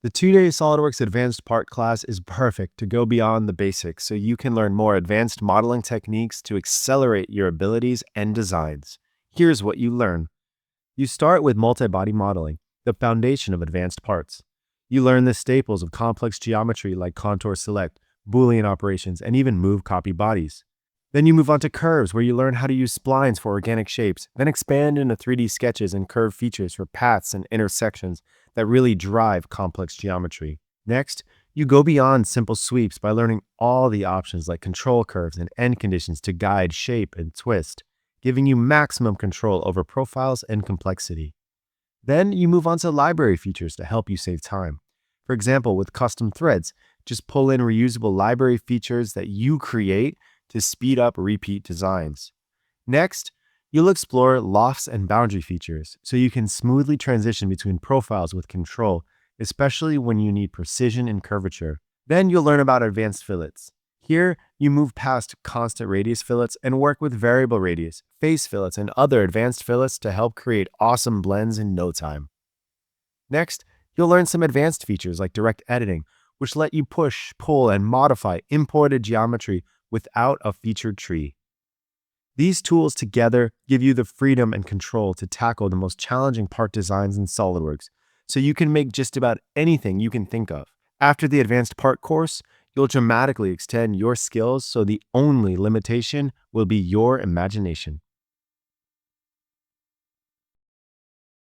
The 2-day SolidWorks Advanced Part class is perfect to go beyond the basics so you can learn more advanced modeling techniques to accelerate your abilities and designs. Here's what you learn. You start with multi-body modeling, the foundation of advanced parts. You learn the staples of complex geometry like contour select, Boolean operations, and even move copy bodies. Then you move on to curves, where you learn how to use splines for organic shapes, then expand into 3D sketches and curve features for paths and intersections that really drive complex geometry. Next, you go beyond simple sweeps by learning all the options like control curves and end conditions to guide shape and twist, giving you maximum control over profiles and complexity. Then you move on to library features to help you save time. For example, with custom threads, just pull in reusable library features that you create to speed up repeat designs. Next, you'll explore lofts and boundary features so you can smoothly transition between profiles with control, especially when you need precision and curvature. Then you'll learn about advanced fillets. Here, you move past constant radius fillets and work with variable radius, face fillets, and other advanced fillets to help create awesome blends in no time. Next, you'll learn some advanced features like direct editing, which let you push, pull, and modify imported geometry without a featured tree. These tools together give you the freedom and control to tackle the most challenging part designs in SolidWorks, so you can make just about anything you can think of. After the advanced part course, you'll dramatically extend your skills, so the only limitation will be your imagination.